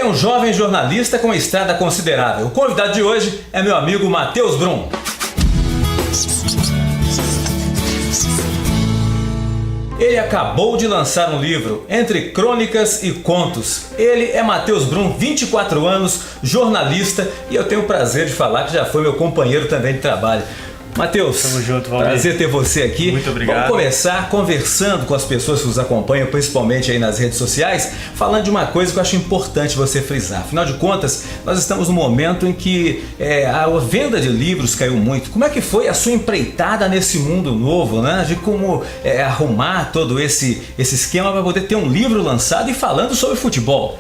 Ele é um jovem jornalista com uma estrada considerável. O convidado de hoje é meu amigo Matheus Brum. Ele acabou de lançar um livro, Entre Crônicas e Contos. Ele é Matheus Brum, 24 anos, jornalista, e eu tenho o prazer de falar que já foi meu companheiro também de trabalho. Matheus, tamo junto, Valmir. Prazer ter você aqui. Muito obrigado. Vamos começar conversando com as pessoas que nos acompanham, principalmente aí nas redes sociais, falando de uma coisa que eu acho importante você frisar. Afinal de contas, nós estamos num momento em que a venda de livros caiu muito. Como é que foi a sua empreitada nesse mundo novo, né? De como arrumar todo esse esquema para poder ter um livro lançado e falando sobre futebol.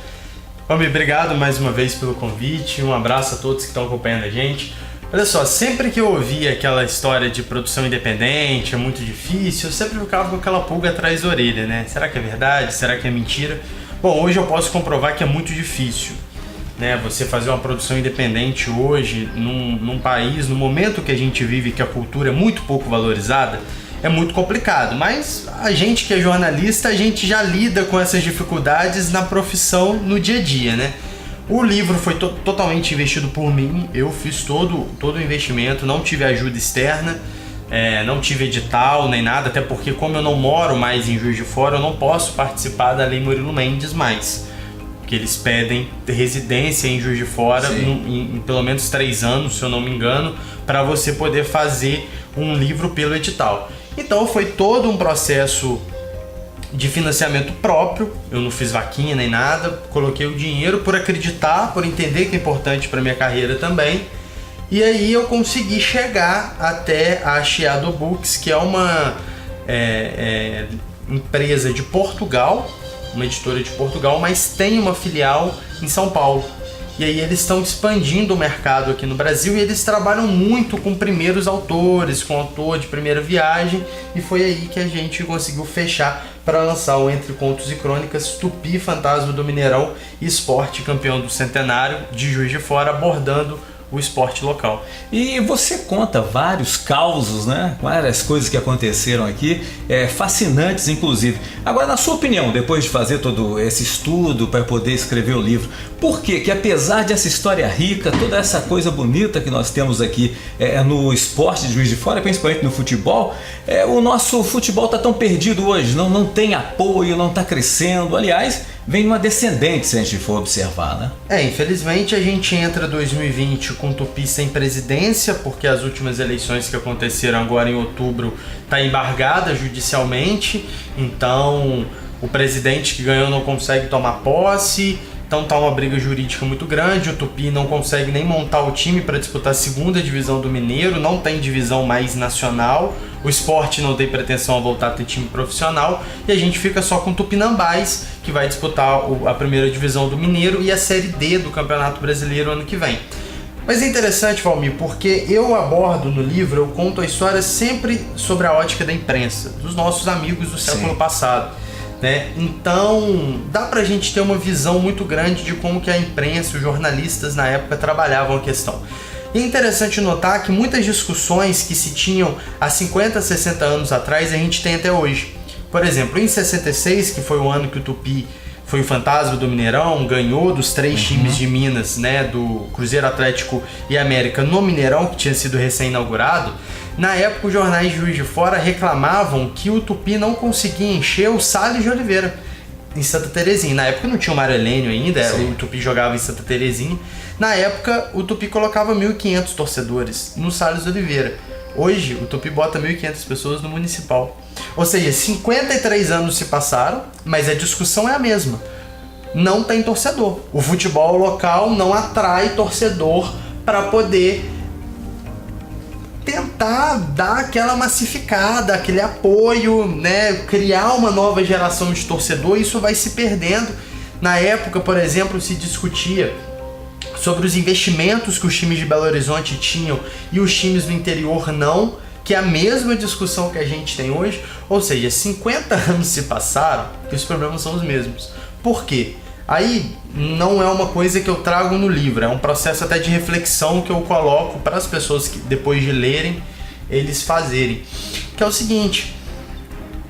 Valmir, obrigado mais uma vez pelo convite. Um abraço a todos que estão acompanhando a gente. Olha só, sempre que eu ouvia aquela história de produção independente, é muito difícil, eu sempre ficava com aquela pulga atrás da orelha, né? Será que é verdade? Será que é mentira? Bom, hoje eu posso comprovar que é muito difícil, né? Você fazer uma produção independente hoje, num país, no momento que a gente vive, que a cultura é muito pouco valorizada, é muito complicado. Mas a gente que é jornalista, a gente já lida com essas dificuldades na profissão, no dia a dia, né? O livro foi totalmente investido por mim, eu fiz todo o investimento, não tive ajuda externa, não tive edital nem nada, até porque como eu não moro mais em Juiz de Fora, eu não posso participar da Lei Murilo Mendes mais, porque eles pedem residência em Juiz de Fora em pelo menos 3 anos, se eu não me engano, para você poder fazer um livro pelo edital. Então foi todo um processo de financiamento próprio, eu não fiz vaquinha nem nada, coloquei o dinheiro por acreditar, por entender que é importante para minha carreira também, e aí eu consegui chegar até a Chiado Books, que é uma empresa de Portugal, uma editora de Portugal, mas tem uma filial em São Paulo. E aí eles estão expandindo o mercado aqui no Brasil e eles trabalham muito com primeiros autores, com autor de primeira viagem, e foi aí que a gente conseguiu fechar para lançar o Entre Contos e Crônicas, Tupi, Fantasma do Mineirão e Esporte Campeão do Centenário de Juiz de Fora, abordando o esporte local. E você conta vários causos, né? Várias coisas que aconteceram aqui, fascinantes inclusive. Agora, na sua opinião, depois de fazer todo esse estudo para poder escrever o livro, por que apesar dessa história rica, toda essa coisa bonita que nós temos aqui no esporte de Juiz de Fora, principalmente no futebol, o nosso futebol está tão perdido hoje, não tem apoio, não está crescendo, aliás, vem numa descendente se a gente for observar, né? Infelizmente a gente entra 2020 com o Tupi sem presidência, porque as últimas eleições que aconteceram agora em outubro está embargada judicialmente, então o presidente que ganhou não consegue tomar posse, então tá uma briga jurídica muito grande, o Tupi não consegue nem montar o time para disputar a segunda divisão do Mineiro, não tem divisão mais nacional, o esporte não tem pretensão a voltar a ter time profissional, e a gente fica só com o Tupinambás, que vai disputar a primeira divisão do Mineiro e a Série D do Campeonato Brasileiro ano que vem. Mas é interessante, Valmir, porque eu abordo no livro, eu conto a história sempre sobre a ótica da imprensa, dos nossos amigos do século passado, né? Então dá pra gente ter uma visão muito grande de como que a imprensa, os jornalistas na época trabalhavam a questão. E é interessante notar que muitas discussões que se tinham há 50, 60 anos atrás, a gente tem até hoje. Por exemplo, em 66, que foi o ano que o Tupi foi o fantasma do Mineirão, ganhou dos 3 times de Minas, né, do Cruzeiro, Atlético e América no Mineirão, que tinha sido recém-inaugurado. Na época, os jornais de Juiz de Fora reclamavam que o Tupi não conseguia encher o Salles de Oliveira em Santa Terezinha. Na época não tinha o Mário Helênio ainda, o Tupi jogava em Santa Terezinha. Na época, o Tupi colocava 1.500 torcedores no Salles de Oliveira. Hoje, o Tupi bota 1.500 pessoas no Municipal. Ou seja, 53 anos se passaram, mas a discussão é a mesma. Não tem torcedor. O futebol local não atrai torcedor para poder tentar dar aquela massificada, aquele apoio, né? Criar uma nova geração de torcedor, e isso vai se perdendo. Na época, por exemplo, se discutia sobre os investimentos que os times de Belo Horizonte tinham e os times do interior não, que é a mesma discussão que a gente tem hoje. Ou seja, 50 anos se passaram e os problemas são os mesmos. Por quê? Aí não é uma coisa que eu trago no livro, é um processo até de reflexão que eu coloco para as pessoas que depois de lerem, eles fazerem. Que é o seguinte: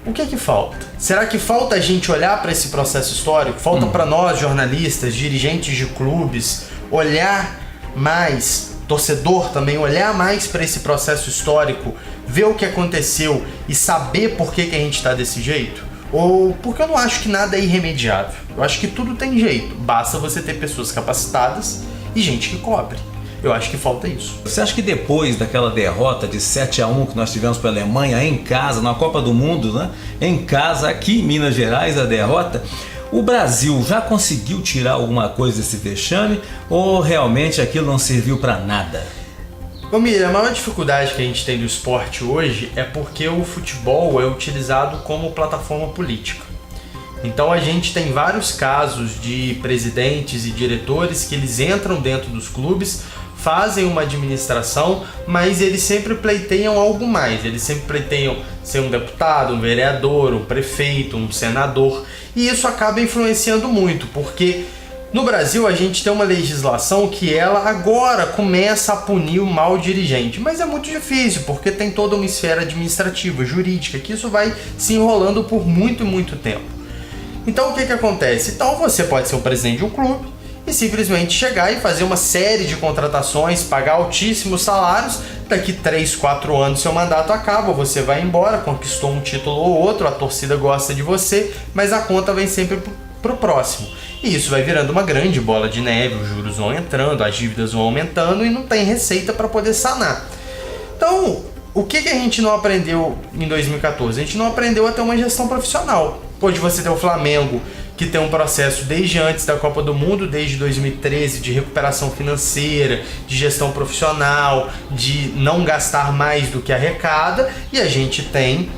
O que falta? Será que falta a gente olhar para esse processo histórico? Falta para nós, jornalistas, dirigentes de clubes, olhar mais, torcedor também, olhar mais para esse processo histórico, ver o que aconteceu e saber por que a gente está desse jeito? Ou porque eu não acho que nada é irremediável. Eu acho que tudo tem jeito. Basta você ter pessoas capacitadas e gente que cobre. Eu acho que falta isso. Você acha que depois daquela derrota de 7-1 que nós tivemos para a Alemanha em casa, na Copa do Mundo, né? Em casa, aqui em Minas Gerais, a derrota, o Brasil já conseguiu tirar alguma coisa desse vexame ou realmente aquilo não serviu para nada? Ô Miriam, a maior dificuldade que a gente tem do esporte hoje é porque o futebol é utilizado como plataforma política. Então a gente tem vários casos de presidentes e diretores que eles entram dentro dos clubes, fazem uma administração, mas eles sempre pleiteiam algo mais. Eles sempre pleiteiam ser um deputado, um vereador, um prefeito, um senador. E isso acaba influenciando muito, porque no Brasil a gente tem uma legislação que ela agora começa a punir o mau dirigente. Mas é muito difícil, porque tem toda uma esfera administrativa, jurídica, que isso vai se enrolando por muito, muito tempo. Então o que acontece? Então você pode ser o presidente de um clube e simplesmente chegar e fazer uma série de contratações, pagar altíssimos salários, daqui 3, 4 anos seu mandato acaba, você vai embora, conquistou um título ou outro, a torcida gosta de você, mas a conta vem sempre pro próximo. E isso vai virando uma grande bola de neve, os juros vão entrando, as dívidas vão aumentando e não tem receita para poder sanar. Então, o que a gente não aprendeu em 2014? A gente não aprendeu a ter uma gestão profissional. Hoje você tem o Flamengo, que tem um processo desde antes da Copa do Mundo, desde 2013, de recuperação financeira, de gestão profissional, de não gastar mais do que arrecada, e a gente tem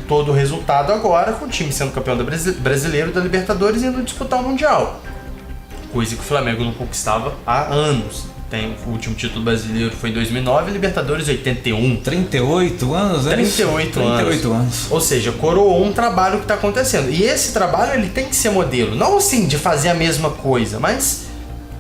todo o resultado agora, com o time sendo campeão do brasileiro, da Libertadores e indo disputar o Mundial. Coisa que o Flamengo não conquistava há anos. O último título brasileiro foi em 2009, Libertadores 81. 38 anos, né? 38 anos. Ou seja, coroou um trabalho que está acontecendo. E esse trabalho ele tem que ser modelo. Não assim de fazer a mesma coisa, mas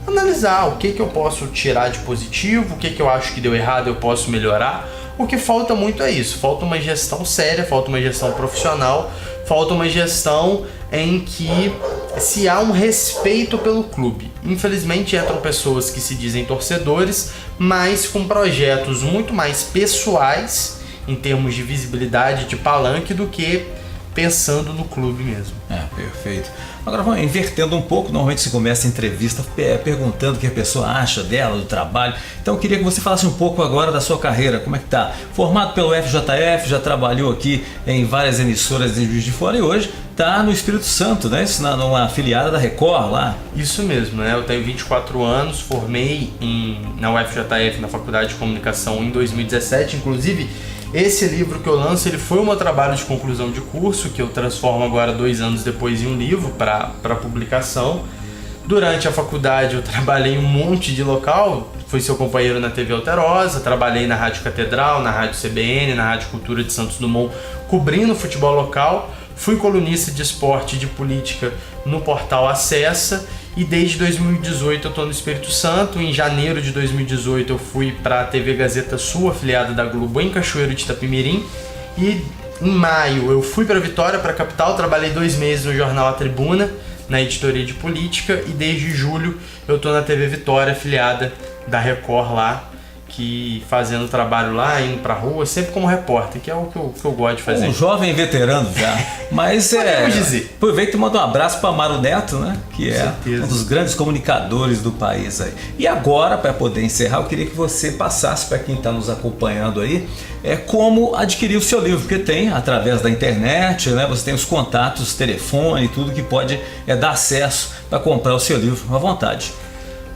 analisar o que eu posso tirar de positivo, o que eu acho que deu errado eu posso melhorar. O que falta muito é isso. Falta uma gestão séria, falta uma gestão profissional, falta uma gestão em que se há um respeito pelo clube. Infelizmente entram pessoas que se dizem torcedores, mas com projetos muito mais pessoais em termos de visibilidade, de palanque, do que pensando no clube mesmo. Perfeito. Agora vamos invertendo um pouco, normalmente se começa a entrevista perguntando o que a pessoa acha dela, do trabalho. Então eu queria que você falasse um pouco agora da sua carreira, como é que tá? Formado pelo FJF, já trabalhou aqui em várias emissoras em Juiz de Fora e hoje está no Espírito Santo, né? Isso numa afiliada da Record lá. Isso mesmo, né? Eu tenho 24 anos, formei na UFJF, na Faculdade de Comunicação, em 2017, inclusive. Esse livro que eu lanço, ele foi o meu trabalho de conclusão de curso, que eu transformo agora 2 anos depois em um livro para publicação. Durante a faculdade eu trabalhei em um monte de local, fui seu companheiro na TV Alterosa, trabalhei na Rádio Catedral, na Rádio CBN, na Rádio Cultura de Santos Dumont, cobrindo o futebol local. Fui colunista de esporte e de política no portal Acessa e desde 2018 eu estou no Espírito Santo. Em janeiro de 2018 eu fui para a TV Gazeta Sul, afiliada da Globo, em Cachoeiro de Itapemirim, e em maio eu fui para Vitória, para a capital, trabalhei 2 meses no jornal A Tribuna, na editoria de política, e desde julho eu estou na TV Vitória, afiliada da Record lá, que fazendo trabalho lá, indo pra rua, sempre como repórter, que é o que eu gosto de fazer. Um jovem veterano já. Mas dizer. Aproveita e manda um abraço para Amaro Neto, né? Que é certeza. Um dos grandes comunicadores do país aí. E agora, para poder encerrar, eu queria que você passasse para quem está nos acompanhando aí, como adquirir o seu livro, porque tem através da internet, né? Você tem os contatos, telefone, tudo que pode dar acesso para comprar o seu livro à vontade.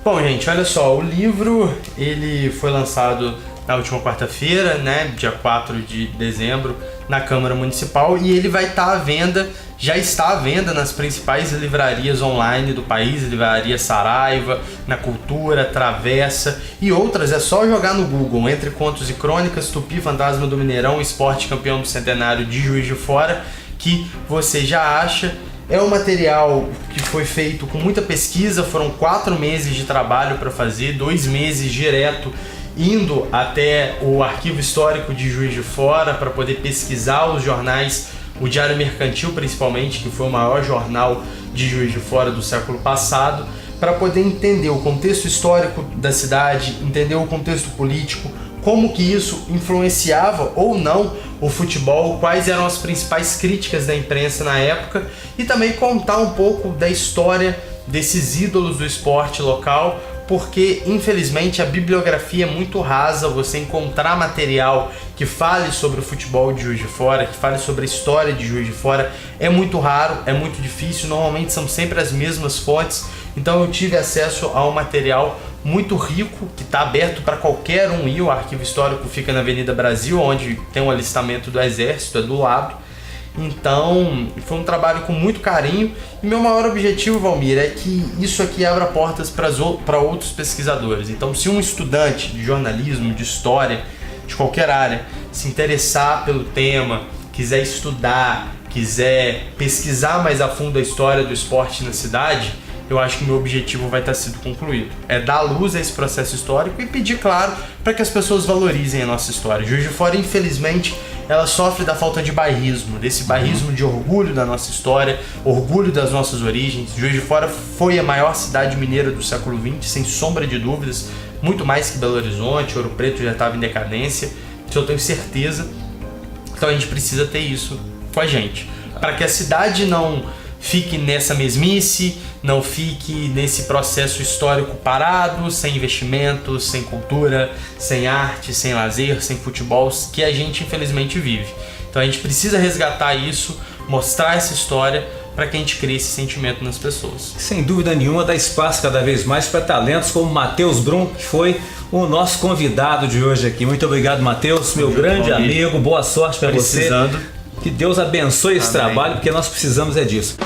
Bom, gente, olha só, o livro ele foi lançado na última quarta-feira, né, dia 4 de dezembro, na Câmara Municipal, e ele vai estar à venda, já está à venda nas principais livrarias online do país, Livraria Saraiva, na Cultura, Travessa e outras. É só jogar no Google, Entre Contos e Crônicas, Tupi, Fantasma do Mineirão, Esporte Campeão do Centenário de Juiz de Fora, que você já acha. É um material que foi feito com muita pesquisa, foram 4 meses de trabalho para fazer, 2 meses direto indo até o Arquivo Histórico de Juiz de Fora para poder pesquisar os jornais o Diário Mercantil principalmente, que foi o maior jornal de Juiz de Fora do século passado, para poder entender o contexto histórico da cidade, entender o contexto político, como que isso influenciava ou não o futebol, quais eram as principais críticas da imprensa na época e também contar um pouco da história desses ídolos do esporte local, porque infelizmente a bibliografia é muito rasa. Você encontrar material que fale sobre o futebol de Juiz de Fora, que fale sobre a história de Juiz de Fora, é muito raro, é muito difícil, normalmente são sempre as mesmas fontes. Então eu tive acesso a um material muito rico, que está aberto para qualquer um ir. O Arquivo Histórico fica na Avenida Brasil, onde tem um alistamento do Exército, é do lado. Então, foi um trabalho com muito carinho e meu maior objetivo, Valmir, é que isso aqui abra portas para outros pesquisadores. Então, se um estudante de jornalismo, de história, de qualquer área, se interessar pelo tema, quiser estudar, quiser pesquisar mais a fundo a história do esporte na cidade, eu acho que meu objetivo vai estar sido concluído. É dar luz a esse processo histórico e pedir, claro, para que as pessoas valorizem a nossa história. Juiz de Fora, infelizmente, ela sofre da falta de bairrismo, desse bairrismo de orgulho da nossa história, orgulho das nossas origens. Juiz de Fora foi a maior cidade mineira do século XX, sem sombra de dúvidas, muito mais que Belo Horizonte. Ouro Preto já estava em decadência, isso eu tenho certeza. Então a gente precisa ter isso com a gente, para que a cidade não fique nessa mesmice, não fique nesse processo histórico parado, sem investimentos, sem cultura, sem arte, sem lazer, sem futebol, que a gente infelizmente vive. Então a gente precisa resgatar isso, mostrar essa história para que a gente crie esse sentimento nas pessoas. Sem dúvida nenhuma, dá espaço cada vez mais para talentos como Matheus Brum, que foi o nosso convidado de hoje aqui. Muito obrigado, Matheus, meu grande amigo, boa sorte para você. Que Deus abençoe esse trabalho, porque nós precisamos é disso.